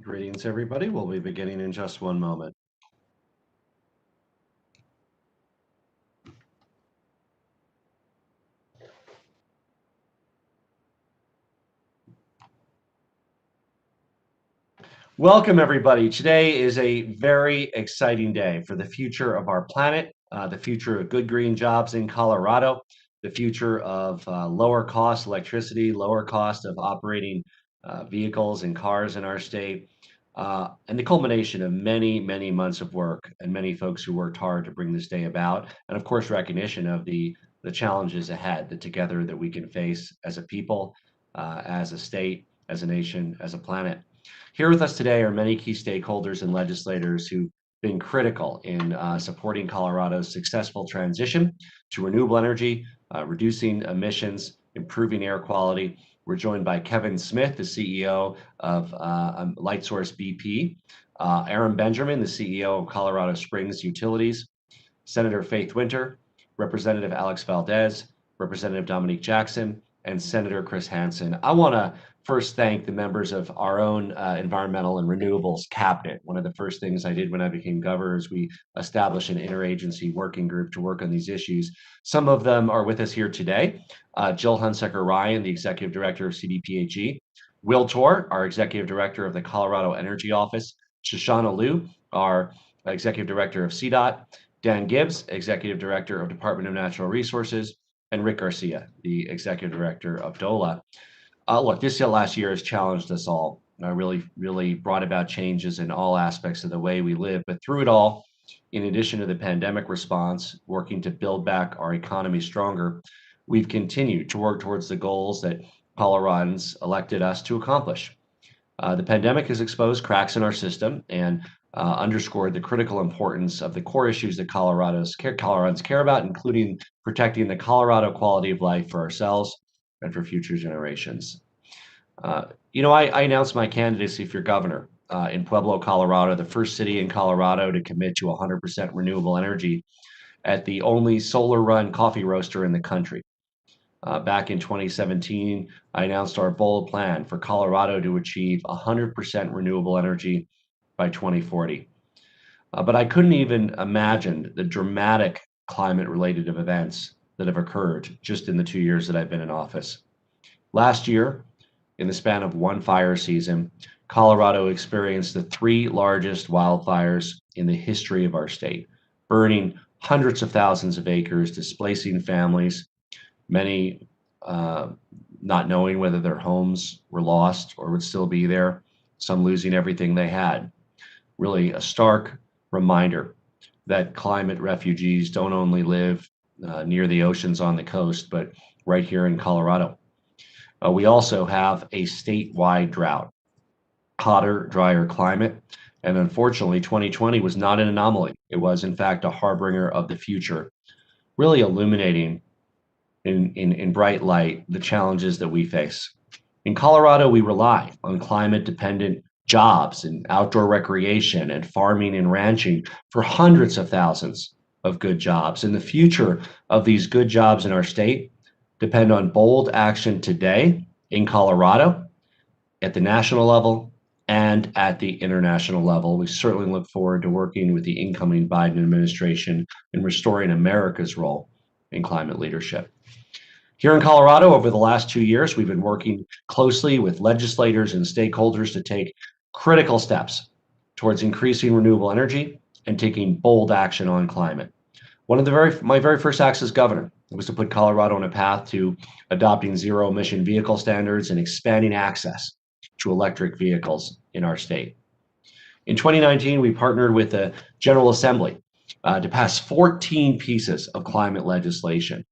Greetings, everybody. We'll be beginning in just one moment. Welcome, everybody. Today is a very exciting day for the future of our planet, the future of good green jobs in Colorado, the future of lower cost electricity, lower cost of operating vehicles and cars in our state, and the culmination of many, many months of work and many folks who worked hard to bring this day about. And of course, recognition of the challenges ahead, that together that we can face as a people, as a state, as a nation, as a planet. Here with us today are many key stakeholders and legislators who've been critical in supporting Colorado's successful transition to renewable energy, reducing emissions, improving air quality. We're joined by Kevin Smith, the CEO of Lightsource BP, Aaron Benjamin, the CEO of Colorado Springs Utilities, Senator Faith Winter, Representative Alex Valdez, Representative Dominique Jackson, and Senator Chris Hansen. I want to first thank the members of our own Environmental and Renewables Cabinet. One of the first things I did when I became governor is we established an interagency working group to work on these issues. Some of them are with us here today. Jill Hunsaker-Ryan, the Executive Director of CDPHE, Will Torr, our Executive Director of the Colorado Energy Office, Shoshana Liu, our Executive Director of CDOT, Dan Gibbs, Executive Director of Department of Natural Resources, and Rick Garcia, the Executive Director of DOLA. Look, this last year has challenged us all, really brought about changes in all aspects of the way we live. But through it all, in addition to the pandemic response, working to build back our economy stronger, we've continued to work towards the goals that Coloradans elected us to accomplish. The pandemic has exposed cracks in our system and underscored the critical importance of the core issues that Coloradans care about, including protecting the Colorado quality of life for ourselves and for future generations. I announced my candidacy for governor in Pueblo, Colorado, the first city in Colorado to commit to 100% renewable energy at the only solar-run coffee roaster in the country. Back in 2017, I announced our bold plan for Colorado to achieve 100% renewable energy by 2040. But I couldn't even imagine the dramatic climate-related events that have occurred just in the 2 years that I've been in office. Last year, in the span of one fire season, Colorado experienced the 3 largest wildfires in the history of our state, burning hundreds of thousands of acres, displacing families, many not knowing whether their homes were lost or would still be there, some losing everything they had. Really a stark reminder that climate refugees don't only live near the oceans on the coast, but right here in Colorado. We also have a statewide drought, hotter, drier climate, and unfortunately 2020 was not an anomaly. It was in fact a harbinger of the future, really illuminating in bright light the challenges that we face. In Colorado, we rely on climate-dependent jobs in outdoor recreation and farming and ranching for hundreds of thousands of good jobs. And the future of these good jobs in our state depend on bold action today in Colorado, at the national level, and at the international level. We certainly look forward to working with the incoming Biden administration in restoring America's role in climate leadership. Here in Colorado, over the last 2 years, we've been working closely with legislators and stakeholders to take critical steps towards increasing renewable energy and taking bold action on climate. One of my very first acts as governor was to put Colorado on a path to adopting zero emission vehicle standards and expanding access to electric vehicles in our state. In 2019, we partnered with the General Assembly to pass 14 pieces of climate legislation,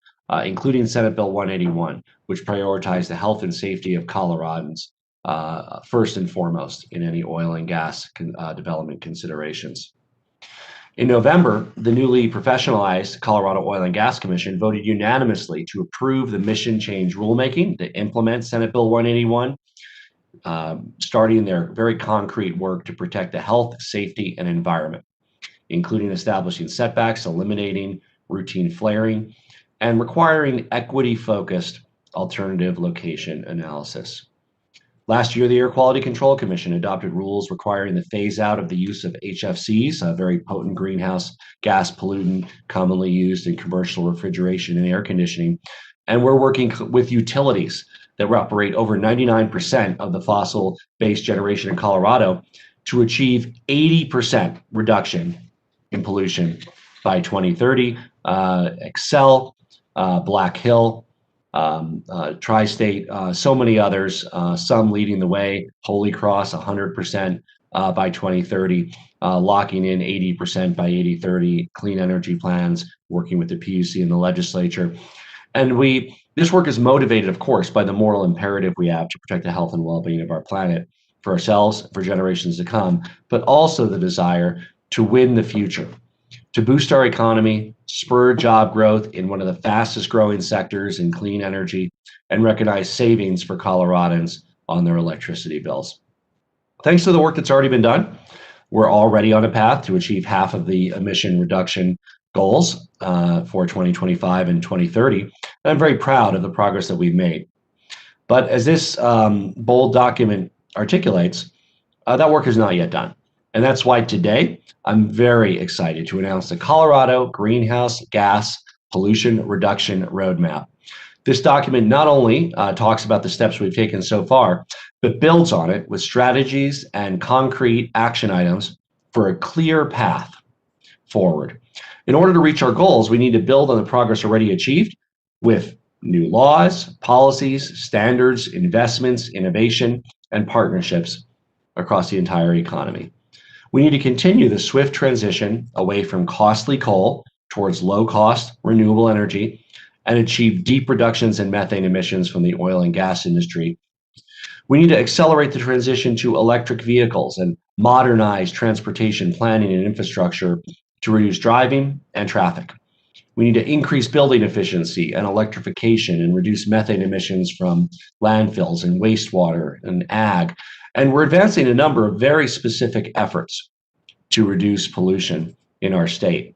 including Senate Bill 181, which prioritized the health and safety of Coloradans first and foremost in any oil and gas development considerations. In November, the newly professionalized Colorado Oil and Gas Commission voted unanimously to approve the mission change rulemaking that implements Senate Bill 181, starting their very concrete work to protect the health, safety, and environment, including establishing setbacks, eliminating routine flaring, and requiring equity-focused alternative location analysis. Last year, the Air Quality Control Commission adopted rules requiring the phase out of the use of HFCs, a very potent greenhouse gas pollutant commonly used in commercial refrigeration and air conditioning. And we're working with utilities that operate over 99% of the fossil-based generation in Colorado to achieve 80% reduction in pollution by 2030. Excel, Black Hill, Tri-State, so many others, some leading the way. Holy Cross, 100% by 2030, locking in 80% by 80/30, clean energy plans, working with the PUC and the legislature. And this work is motivated, of course, by the moral imperative we have to protect the health and well-being of our planet for ourselves, for generations to come, but also the desire to win the future, to boost our economy, spur job growth in one of the fastest growing sectors in clean energy, and recognize savings for Coloradans on their electricity bills. Thanks to the work that's already been done, we're already on a path to achieve half of the emission reduction goals for 2025 and 2030. And I'm very proud of the progress that we've made. But as this bold document articulates, that work is not yet done. And that's why today I'm very excited to announce the Colorado Greenhouse Gas Pollution Reduction Roadmap. This document not only talks about the steps we've taken so far, but builds on it with strategies and concrete action items for a clear path forward. In order to reach our goals, we need to build on the progress already achieved with new laws, policies, standards, investments, innovation, and partnerships across the entire economy. We need to continue the swift transition away from costly coal towards low-cost renewable energy and achieve deep reductions in methane emissions from the oil and gas industry. We need to accelerate the transition to electric vehicles and modernize transportation planning and infrastructure to reduce driving and traffic. We need to increase building efficiency and electrification and reduce methane emissions from landfills and wastewater and ag. And we're advancing a number of very specific efforts to reduce pollution in our state.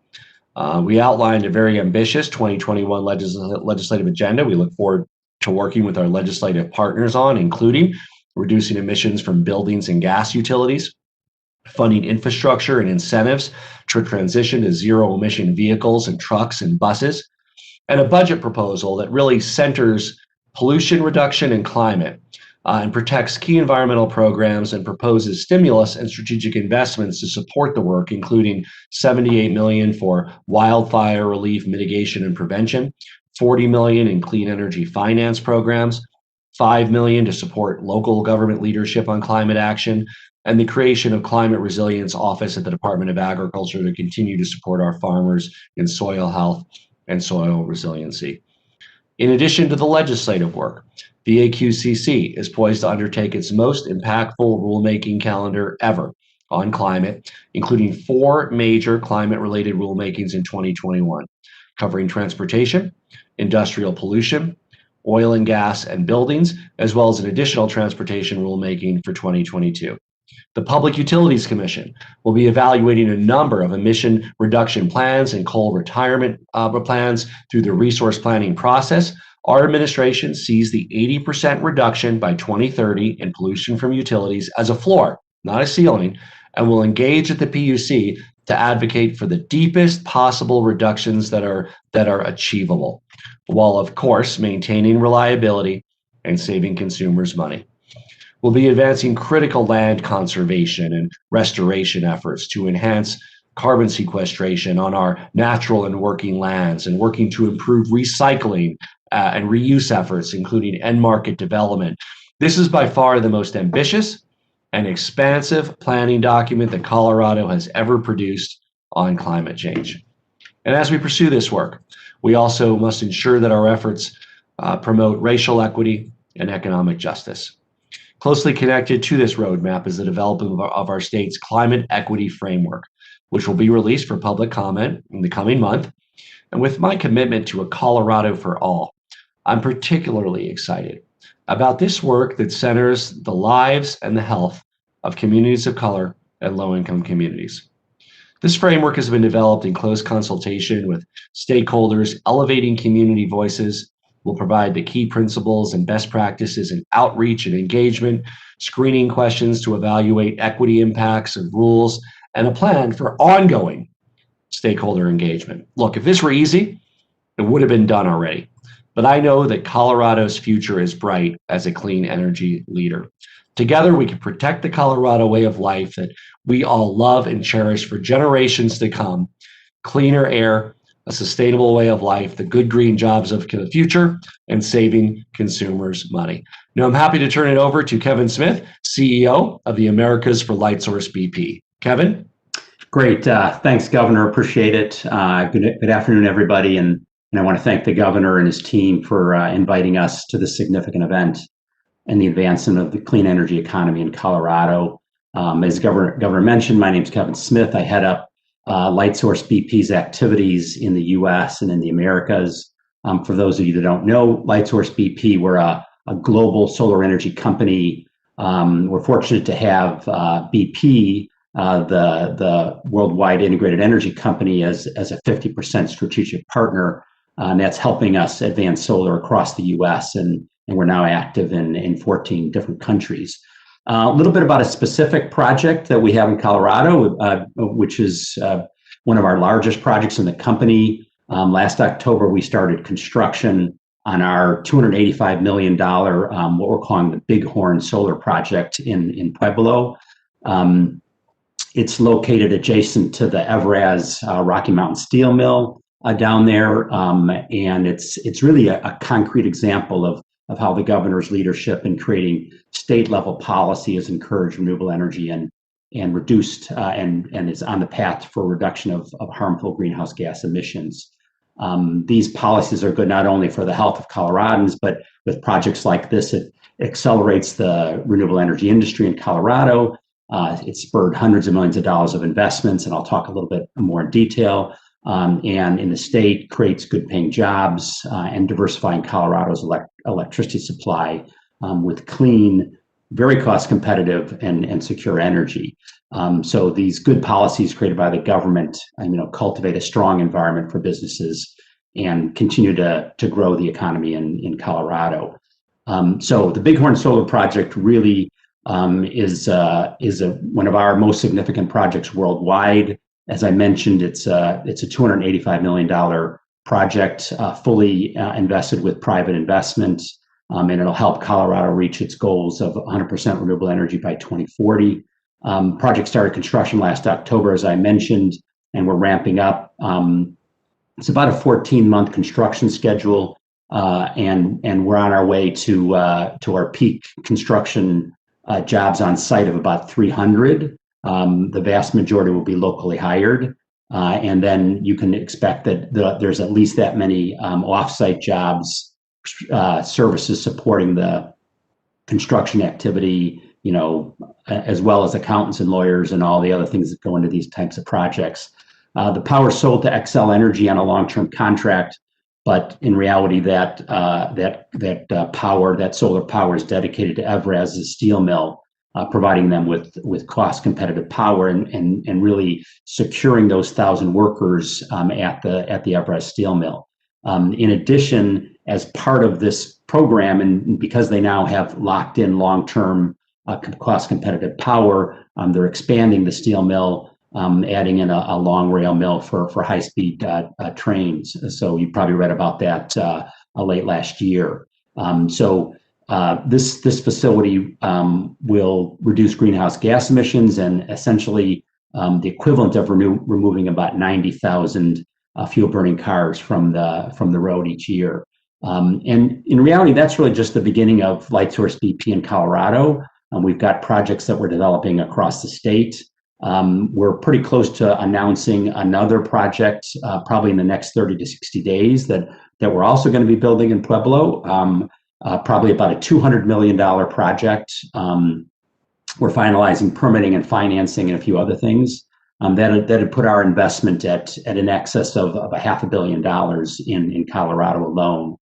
We outlined a very ambitious 2021 legislative agenda we look forward to working with our legislative partners on, including reducing emissions from buildings and gas utilities, funding infrastructure and incentives to transition to zero-emission vehicles and trucks and buses, and a budget proposal that really centers pollution reduction and climate and protects key environmental programs and proposes stimulus and strategic investments to support the work, including $78 million for wildfire relief, mitigation, and prevention, $40 million in clean energy finance programs, $5 million to support local government leadership on climate action, and the creation of Climate Resilience Office at the Department of Agriculture to continue to support our farmers in soil health and soil resiliency. In addition to the legislative work, the AQCC is poised to undertake its most impactful rulemaking calendar ever on climate, including 4 major climate-related rulemakings in 2021, covering transportation, industrial pollution, oil and gas and buildings, as well as an additional transportation rulemaking for 2022. The Public Utilities Commission will be evaluating a number of emission reduction plans and coal retirement plans through the resource planning process. Our administration sees the 80% reduction by 2030 in pollution from utilities as a floor, not a ceiling, and will engage at the PUC to advocate for the deepest possible reductions that are achievable, while of course maintaining reliability and saving consumers money. We'll be advancing critical land conservation and restoration efforts to enhance carbon sequestration on our natural and working lands, and working to improve recycling and reuse efforts, including end market development. This is by far the most ambitious and expansive planning document that Colorado has ever produced on climate change. And as we pursue this work, we also must ensure that our efforts promote racial equity and economic justice. Closely connected to this roadmap is the development of our state's climate equity framework, which will be released for public comment in the coming month. And with my commitment to a Colorado for all, I'm particularly excited about this work that centers the lives and the health of communities of color and low-income communities. This framework has been developed in close consultation with stakeholders, elevating community voices We'll provide the key principles and best practices in outreach and engagement, screening questions to evaluate equity impacts of rules, and a plan for ongoing stakeholder engagement. Look, if this were easy, it would have been done already. But I know that Colorado's future is bright as a clean energy leader. Together, we can protect the Colorado way of life that we all love and cherish for generations to come. Cleaner air, a sustainable way of life, the good green jobs of the future, and saving consumers money. Now, I'm happy to turn it over to Kevin Smith, CEO of the Americas for Lightsource BP. Kevin? Great. Thanks, Governor. Appreciate it. Good afternoon, everybody. And I want to thank the Governor and his team for inviting us to this significant event and the advancement of the clean energy economy in Colorado. As Governor mentioned, my name is Kevin Smith. I head up Lightsource BP's activities in the U.S. and in the Americas. For those of you that don't know, Lightsource BP, we're a global solar energy company. We're fortunate to have BP, the worldwide integrated energy company, as a 50% strategic partner, and that's helping us advance solar across the U.S. and we're now active in 14 different countries. A little bit about a specific project that we have in Colorado, which is one of our largest projects in the company. Last October, we started construction on our $285 million, what we're calling the Bighorn solar project in Pueblo. It's located adjacent to the Evraz Rocky Mountain Steel Mill down there, and it's really a concrete example of how the Governor's leadership in creating state-level policy has encouraged renewable energy and reduced and is on the path for reduction of harmful greenhouse gas emissions. These policies are good not only for the health of Coloradans, but with projects like this, it accelerates the renewable energy industry in Colorado. It spurred hundreds of millions of dollars of investments, and I'll talk a little bit more in detail. And in the state, creates good-paying jobs and diversifying Colorado's electricity supply with clean, very cost-competitive and secure energy. So these good policies created by the government, cultivate a strong environment for businesses and continue to grow the economy in Colorado. So the Bighorn Solar Project really is one of our most significant projects worldwide. As I mentioned, it's a $285 million project, fully invested with private investment, and it'll help Colorado reach its goals of 100% renewable energy by 2040. Project started construction last October, as I mentioned, and we're ramping up. It's about a 14-month construction schedule, and we're on our way to our peak construction jobs on site of about 300. The vast majority will be locally hired, and then you can expect that there's at least that many off-site jobs, services supporting the construction activity, as well as accountants and lawyers and all the other things that go into these types of projects. The power is sold to Xcel Energy on a long-term contract, but in reality, that solar power is dedicated to Evraz's steel mill, providing them with cost-competitive power and really securing those 1,000 workers at the Evraz steel mill. In addition, as part of this program, and because they now have locked in long-term cost-competitive power, they're expanding the steel mill, adding in a long rail mill for high-speed trains. So you probably read about that late last year. This facility will reduce greenhouse gas emissions and essentially the equivalent of removing about 90,000 fuel-burning cars from the road each year. And in reality, that's really just the beginning of Lightsource BP in Colorado. We've got projects that we're developing across the state. We're pretty close to announcing another project, probably in the next 30 to 60 days, that we're also going to be building in Pueblo. Probably about a $200 million project. We're finalizing permitting and financing and a few other things. That'd put our investment at an excess of $500 million in Colorado alone.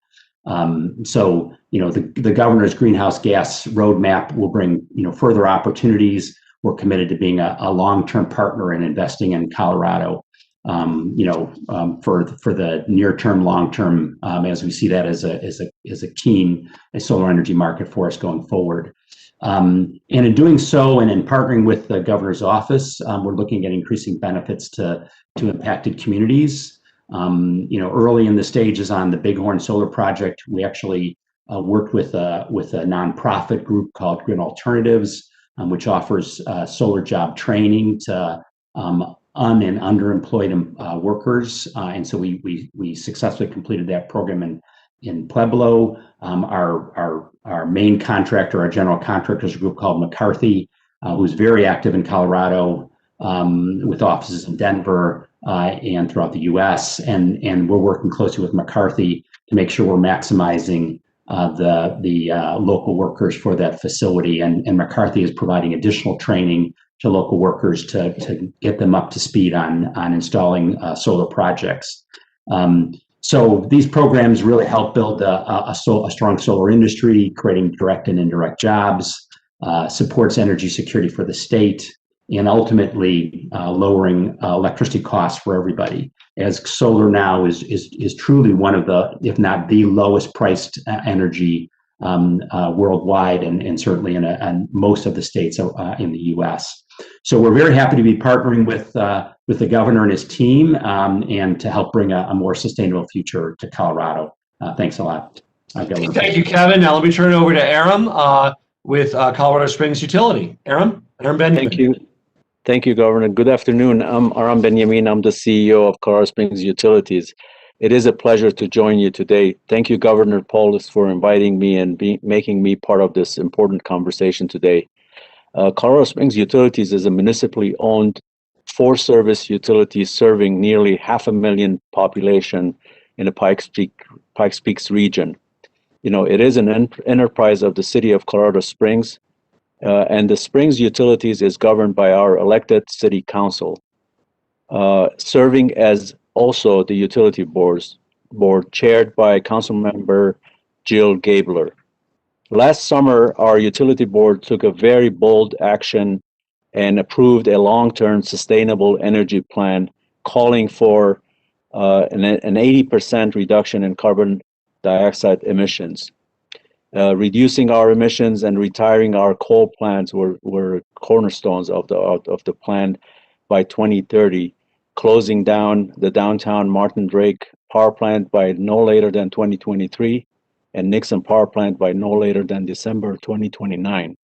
So the governor's greenhouse gas roadmap will bring further opportunities. We're committed to being a long-term partner in investing in Colorado. for the near term, long term, as we see that as a keen solar energy market for us going forward. And in doing so, and in partnering with the governor's office, we're looking at increasing benefits to impacted communities. Early in the stages on the Bighorn solar project, we actually worked with a nonprofit group called Grid Alternatives, which offers solar job training to un and underemployed workers, and so we successfully completed that program in Pueblo. Our main contractor, our general contractor, is a group called McCarthy, who's very active in Colorado, with offices in Denver and throughout the U.S. And we're working closely with McCarthy to make sure we're maximizing the local workers for that facility. And McCarthy is providing additional training to local workers to get them up to speed on installing solar projects. So these programs really help build a strong solar industry, creating direct and indirect jobs, supports energy security for the state, and ultimately lowering electricity costs for everybody. As solar now is truly one of the, if not the lowest priced energy worldwide, and certainly in most of the states in the U.S. So we're very happy to be partnering with the governor and his team, and to help bring a more sustainable future to Colorado. Thanks a lot. Thank you, Kevin. Now let me turn it over to Aram with Colorado Springs Utility. Aram Benjamin. Thank you, Governor. Good afternoon. I'm Aram Benjamin. I'm the CEO of Colorado Springs Utilities. It is a pleasure to join you today. Thank you, Governor Polis, for inviting me and making me part of this important conversation today. Colorado Springs Utilities is a municipally owned four-service utility serving nearly 500,000 population in the Pikes Peaks region. It is an enterprise of the city of Colorado Springs, and the Springs Utilities is governed by our elected city council, serving as also the utility board chaired by council member Jill Gabler. Last summer, our utility board took a very bold action and approved a long-term sustainable energy plan calling for an 80% reduction in carbon dioxide emissions. Reducing our emissions and retiring our coal plants were cornerstones of the plan by 2030, closing down the downtown Martin Drake power plant by no later than 2023, and Nixon power plant by no later than December 2029.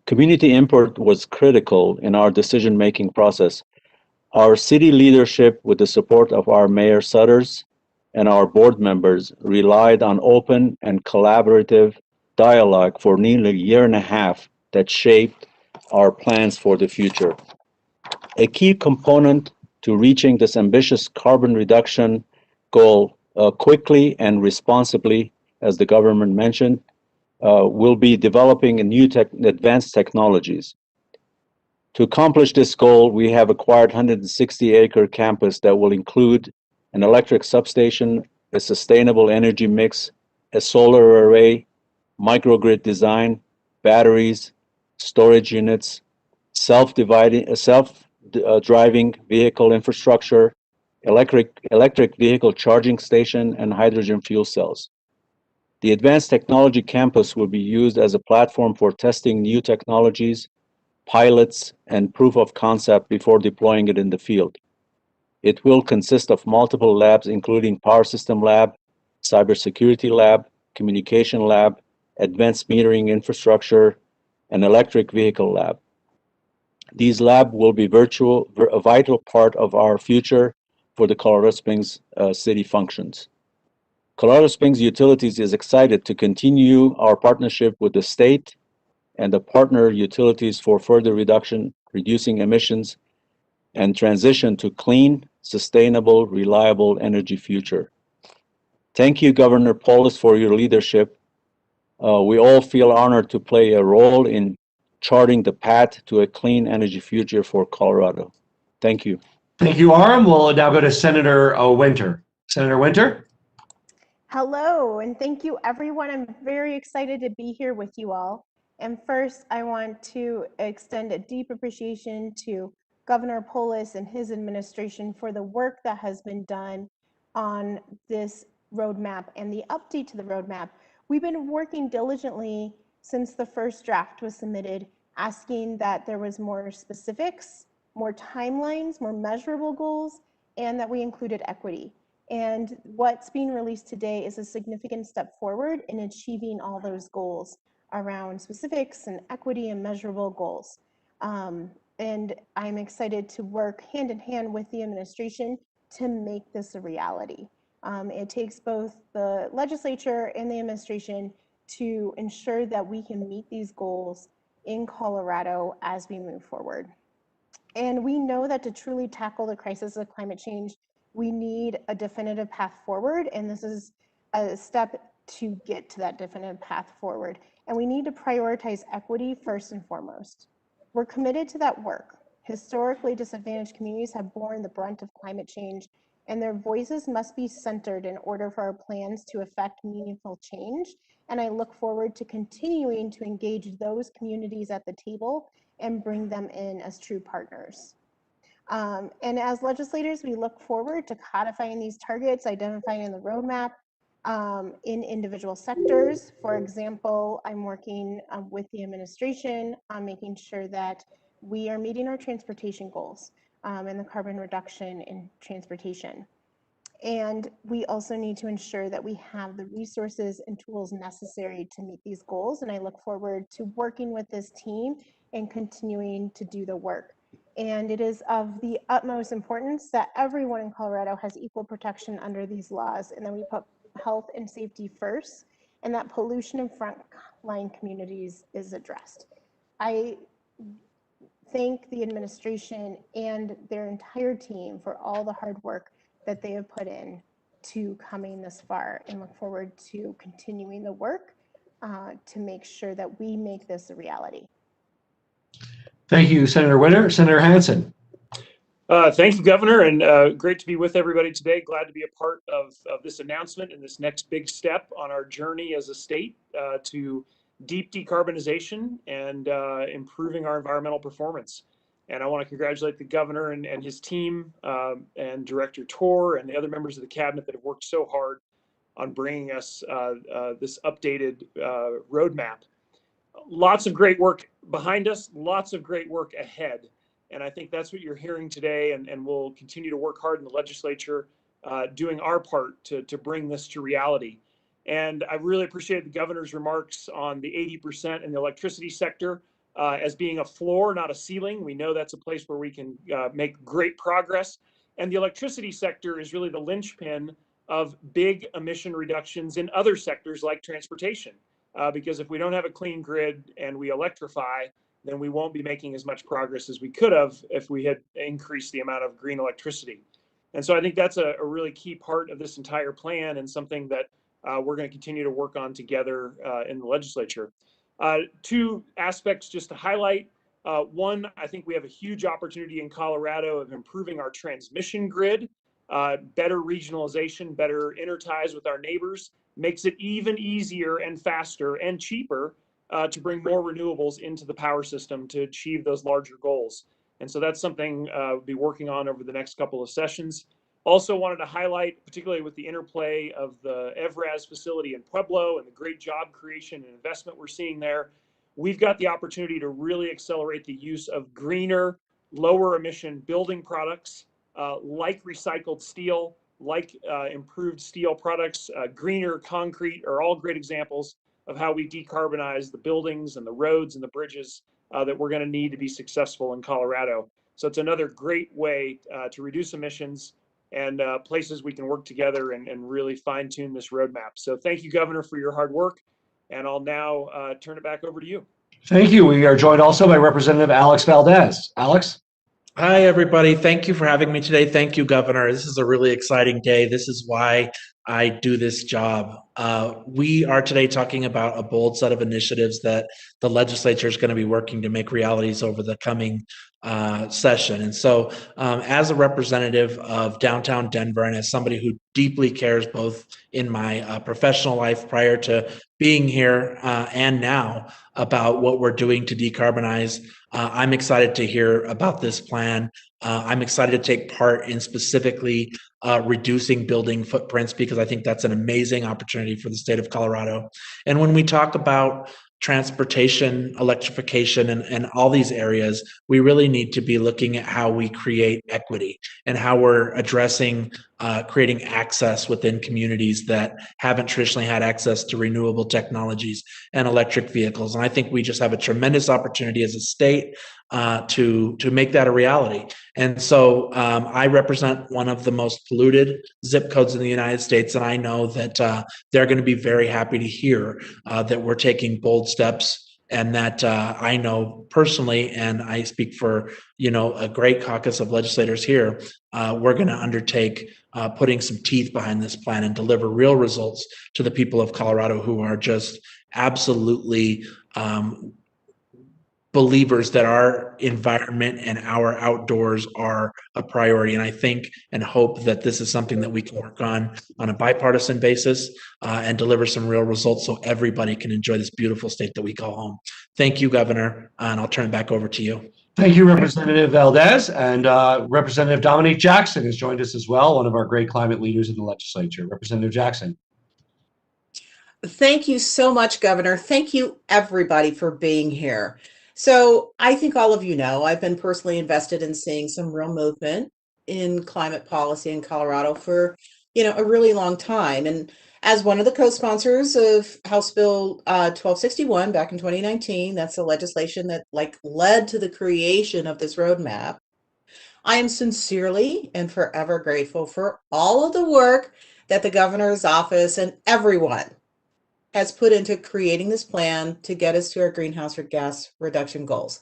Community input was critical in our decision-making process. Our city leadership, with the support of our Mayor Sutters and our board members, relied on open and collaborative dialogue for nearly a year and a half that shaped our plans for the future. A key component to reaching this ambitious carbon reduction goal quickly and responsibly, as the government mentioned, will be developing advanced technologies. To accomplish this goal, we have acquired 160-acre campus that will include an electric substation, a sustainable energy mix, a solar array, microgrid design, batteries, storage units, self-driving vehicle infrastructure, electric vehicle charging station, and hydrogen fuel cells. The Advanced Technology Campus will be used as a platform for testing new technologies, pilots, and proof of concept before deploying it in the field. It will consist of multiple labs, including Power System Lab, Cybersecurity Lab, Communication Lab, Advanced Metering Infrastructure, and Electric Vehicle Lab. These labs will be a vital part of our future for the Colorado Springs city functions. Colorado Springs Utilities is excited to continue our partnership with the state and the partner utilities for further reducing emissions and transition to clean, sustainable, reliable energy future. Thank you, Governor Polis, for your leadership. We all feel honored to play a role in charting the path to a clean energy future for Colorado. Thank you. Thank you, Aram. We'll now go to Senator Winter. Senator Winter? Hello, and thank you, everyone. I'm very excited to be here with you all. And first, I want to extend a deep appreciation to Governor Polis and his administration for the work that has been done on this roadmap and the update to the roadmap. We've been working diligently since the first draft was submitted, asking that there was more specifics, more timelines, more measurable goals, and that we included equity. And what's being released today is a significant step forward in achieving all those goals around specifics and equity and measurable goals. And I'm excited to work hand in hand with the administration to make this a reality. It takes both the legislature and the administration to ensure that we can meet these goals in Colorado as we move forward. And we know that to truly tackle the crisis of climate change, we need a definitive path forward, and this is a step to get to that definitive path forward. And we need to prioritize equity first and foremost. We're committed to that work. Historically disadvantaged communities have borne the brunt of climate change, and their voices must be centered in order for our plans to affect meaningful change. And I look forward to continuing to engage those communities at the table and bring them in as true partners. And as legislators, we look forward to codifying these targets, identifying in the roadmap in individual sectors. For example, I'm working with the administration on making sure that we are meeting our transportation goals and the carbon reduction in transportation. And we also need to ensure that we have the resources and tools necessary to meet these goals. And I look forward to working with this team and continuing to do the work. And it is of the utmost importance that everyone in Colorado has equal protection under these laws, and that we put health and safety first, and that pollution in frontline communities is addressed. I thank the administration and their entire team for all the hard work that they have put in to coming this far, and look forward to continuing the work to make sure that we make this a reality. Thank you, Senator Winter. Senator Hansen. Thank you, Governor, and great to be with everybody today. Glad to be a part of this announcement and this next big step on our journey as a state to deep decarbonization and improving our environmental performance. And I want to congratulate the governor and his team and Director Tor and the other members of the cabinet that have worked so hard on bringing us this updated roadmap. Lots of great work behind us, lots of great work ahead. And I think that's what you're hearing today, and we'll continue to work hard in the legislature, doing our part to bring this to reality. And I really appreciate the governor's remarks on the 80% in the electricity sector as being a floor, not a ceiling. We know that's a place where we can make great progress. And the electricity sector is really the linchpin of big emission reductions in other sectors like transportation. Because if we don't have a clean grid and we electrify, then we won't be making as much progress as we could have if we had increased the amount of green electricity. And so I think that's a really key part of this entire plan, and something that we're going to continue to work on together in the legislature. Two aspects just to highlight. One, I think we have a huge opportunity in Colorado of improving our transmission grid. Better regionalization, better interties with our neighbors makes it even easier and faster and cheaper to bring more renewables into the power system to achieve those larger goals. And so that's something we'll be working on over the next couple of sessions. Also wanted to highlight, particularly with the interplay of the EVRAZ facility in Pueblo and the great job creation and investment we're seeing there, we've got the opportunity to really accelerate the use of greener, lower emission building products like recycled steel, like improved steel products, greener concrete are all great examples of how we decarbonize the buildings and the roads and the bridges that we're going to need to be successful in Colorado. So it's another great way to reduce emissions and places we can work together and really fine tune this roadmap. So thank you, Governor, for your hard work. And I'll now turn it back over to you. Thank you. We are joined also by Representative Alex Valdez. Alex? Hi, everybody. Thank you for having me today. Thank you, Governor. This is a really exciting day. This is why I do this job. We are today talking about a bold set of initiatives that the legislature is going to be working to make realities over the coming session. And so, as a representative of downtown Denver and as somebody who deeply cares both in my professional life prior to being here and now about what we're doing to decarbonize, I'm excited to hear about this plan. I'm excited to take part in specifically reducing building footprints, because I think that's an amazing opportunity for the state of Colorado. And when we talk about transportation, electrification, and all these areas, we really need to be looking at how we create equity and how we're addressing creating access within communities that haven't traditionally had access to renewable technologies and electric vehicles. And I think we just have a tremendous opportunity as a state to make that a reality. And so I represent one of the most polluted zip codes in the United States, and I know that they're going to be very happy to hear that we're taking bold steps, and that I know personally, and I speak for a great caucus of legislators here, we're going to undertake putting some teeth behind this plan and deliver real results to the people of Colorado who are just absolutely believers that our environment and our outdoors are a priority. And I think and hope that this is something that we can work on a bipartisan basis and deliver some real results so everybody can enjoy this beautiful state that we call home. Thank you, Governor, and I'll turn it back over to you. Thank you, Representative Valdez. And Representative Dominique Jackson has joined us as well, one of our great climate leaders in the legislature. Representative Jackson. Thank you so much, Governor. Thank you, everybody, for being here. So I think all of you know, I've been personally invested in seeing some real movement in climate policy in Colorado for, a really long time. And as one of the co-sponsors of House Bill 1261 back in 2019, that's the legislation that led to the creation of this roadmap, I am sincerely and forever grateful for all of the work that the governor's office and everyone has put into creating this plan to get us to our greenhouse gas reduction goals.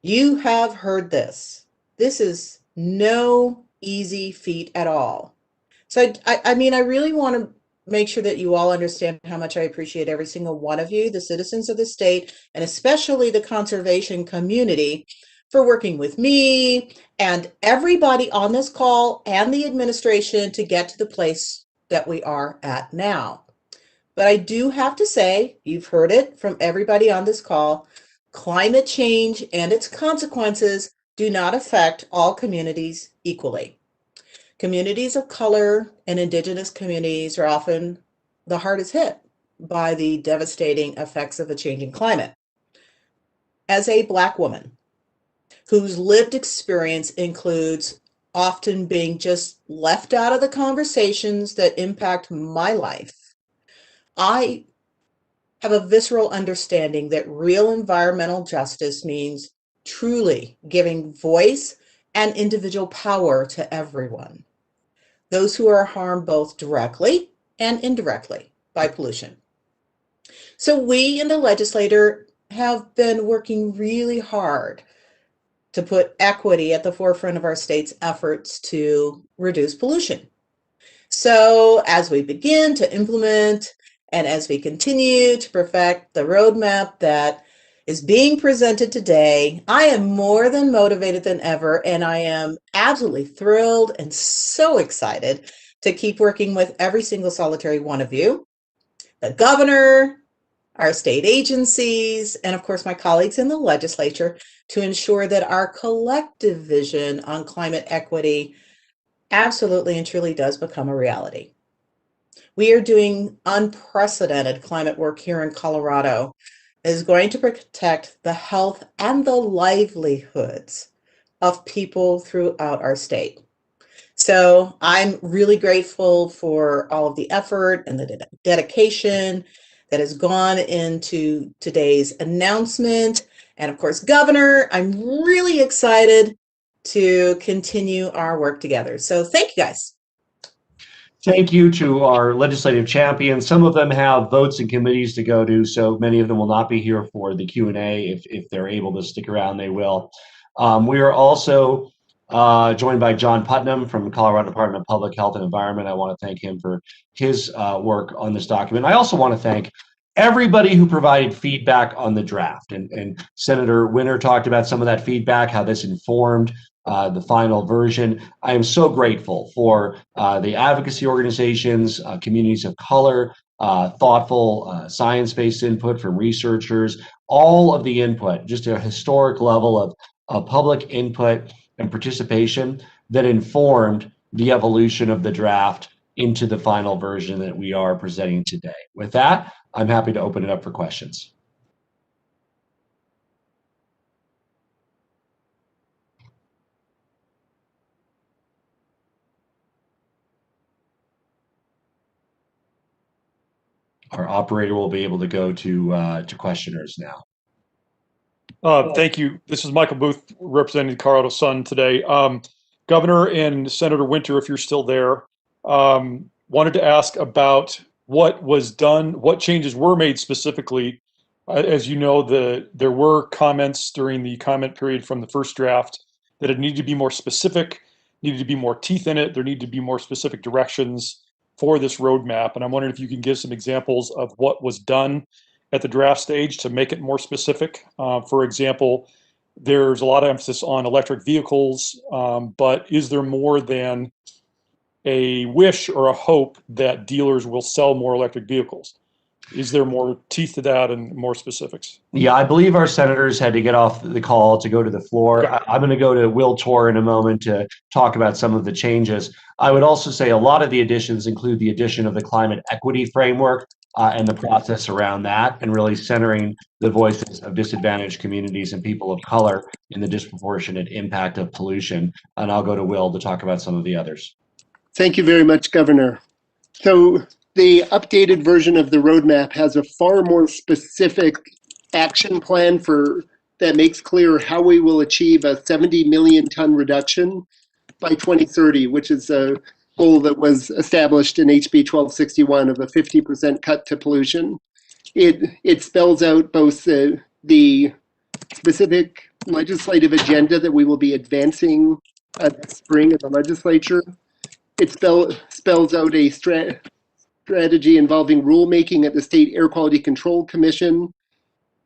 You have heard this. This is no easy feat at all. So I really want to make sure that you all understand how much I appreciate every single one of you, the citizens of the state, and especially the conservation community, for working with me and everybody on this call and the administration to get to the place that we are at now. But I do have to say, you've heard it from everybody on this call, climate change and its consequences do not affect all communities equally. Communities of color and indigenous communities are often the hardest hit by the devastating effects of a changing climate. As a Black woman whose lived experience includes often being just left out of the conversations that impact my life, I have a visceral understanding that real environmental justice means truly giving voice and individual power to everyone, those who are harmed both directly and indirectly by pollution. So we in the legislature have been working really hard to put equity at the forefront of our state's efforts to reduce pollution. So as we begin to implement and as we continue to perfect the roadmap that is being presented today, I am more than motivated than ever, and I am absolutely thrilled and so excited to keep working with every single solitary one of you, the governor, our state agencies, and of course my colleagues in the legislature, to ensure that our collective vision on climate equity absolutely and truly does become a reality. We are doing unprecedented climate work here in Colorado that is going to protect the health and the livelihoods of people throughout our state. So I'm really grateful for all of the effort and the dedication that has gone into today's announcement. And of course, Governor, I'm really excited to continue our work together. So thank you, guys. Thank you to our legislative champions. Some of them have votes and committees to go to, so many of them will not be here for the Q&A. If they're able to stick around, they will. We are also joined by John Putnam from the Colorado Department of Public Health and Environment. I want to thank him for his work on this document. I also want to thank everybody who provided feedback on the draft. And Senator Winter talked about some of that feedback, how this informed the final version. I am so grateful for the advocacy organizations, communities of color, thoughtful science-based input from researchers, all of the input, just a historic level of public input and participation that informed the evolution of the draft into the final version that we are presenting today. With that, I'm happy to open it up for questions. Our operator will be able to go to questioners now. Thank you. This is Michael Booth representing the Colorado Sun today. Governor and Senator Winter, if you're still there, wanted to ask about what was done, what changes were made specifically. As you know, there were comments during the comment period from the first draft that it needed to be more specific, needed to be more teeth in it. There needed to be more specific directions for this roadmap. And I'm wondering if you can give some examples of what was done at the draft stage to make it more specific. For example, there's a lot of emphasis on electric vehicles, but is there more than a wish or a hope that dealers will sell more electric vehicles? Is there more teeth to that and more specifics? Yeah, I believe our senators had to get off the call to go to the floor. Okay. I'm going to go to Will Torr in a moment to talk about some of the changes. I would also say a lot of the additions include the addition of the climate equity framework and the process around that, and really centering the voices of disadvantaged communities and people of color in the disproportionate impact of pollution. And I'll go to Will to talk about some of the others. Thank you very much, Governor. So the updated version of the roadmap has a far more specific action plan that makes clear how we will achieve a 70 million ton reduction by 2030, which is a goal that was established in HB 1261 of a 50% cut to pollution. It spells out both the specific legislative agenda that we will be advancing at the spring of the legislature. It spells out a strategy involving rulemaking at the State Air Quality Control Commission,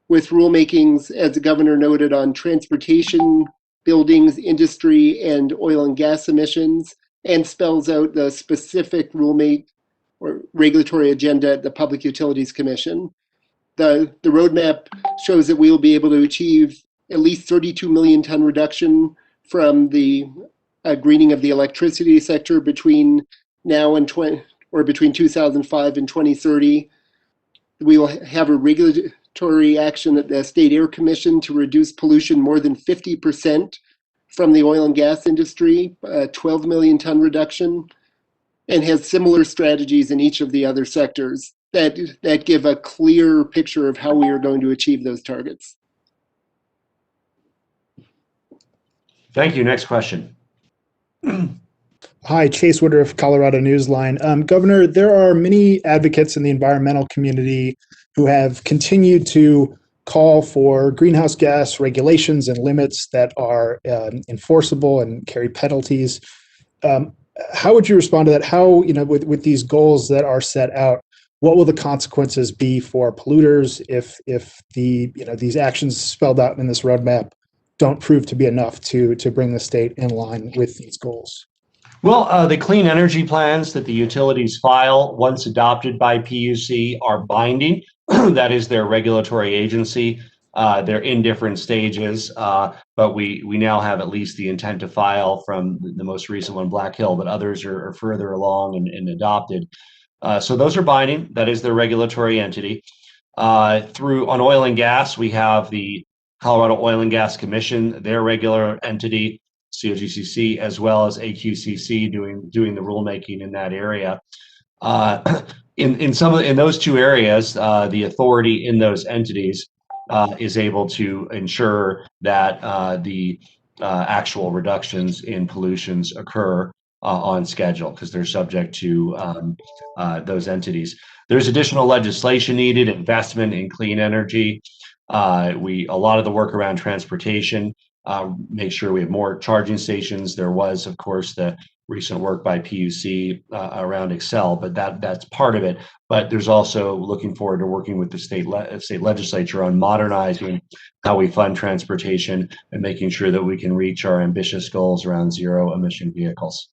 with rulemakings, as the governor noted, on transportation, buildings, industry, and oil and gas emissions, and spells out the specific rulemaking or regulatory agenda at the Public Utilities Commission. The roadmap shows that we will be able to achieve at least 32 million ton reduction from the greening of the electricity sector between now and between 2005 and 2030. We will have a regulatory action at the State Air Commission to reduce pollution more than 50% from the oil and gas industry, 12 million ton reduction, and has similar strategies in each of the other sectors that give a clear picture of how we are going to achieve those targets. Thank you. Next question. Hi, Chase Woodruff, Colorado Newsline. Governor, there are many advocates in the environmental community who have continued to call for greenhouse gas regulations and limits that are enforceable and carry penalties. How would you respond to that? How, with these goals that are set out, what will the consequences be for polluters if these actions spelled out in this roadmap don't prove to be enough to bring the state in line with these goals? Well, the clean energy plans that the utilities file, once adopted by PUC, are binding. That is their regulatory agency. They're in different stages, but we now have at least the intent to file from the most recent one, Black Hill, but others are further along and adopted. So those are binding. That is their regulatory entity. On oil and gas, we have the Colorado Oil and Gas Commission, their regular entity, COGCC, as well as AQCC doing the rulemaking in that area. In those two areas, the authority in those entities is able to ensure that the actual reductions in pollutions occur on schedule, because they're subject to those entities. There's additional legislation needed, investment in clean energy. A lot of the work around transportation make sure we have more charging stations. There was, of course, the recent work by PUC around Excel, but that's part of it. But there's also looking forward to working with the state legislature on modernizing how we fund transportation and making sure that we can reach our ambitious goals around zero emission vehicles.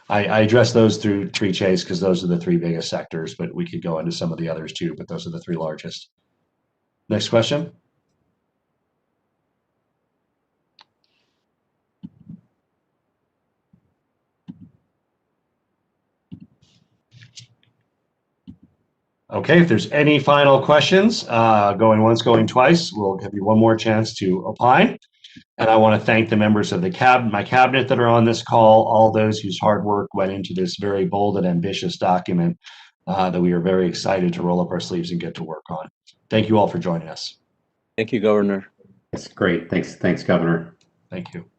I addressed those through three, Chase, because those are the three biggest sectors, but we could go into some of the others too, but those are the three largest. Next question. Okay, if there's any final questions, going once, going twice, we'll give you one more chance to opine. And I want to thank the members of my cabinet that are on this call, all those whose hard work went into this very bold and ambitious document that we are very excited to roll up our sleeves and get to work on. Thank you all for joining us. Thank you, Governor. That's great. Thanks, Governor. Thank you.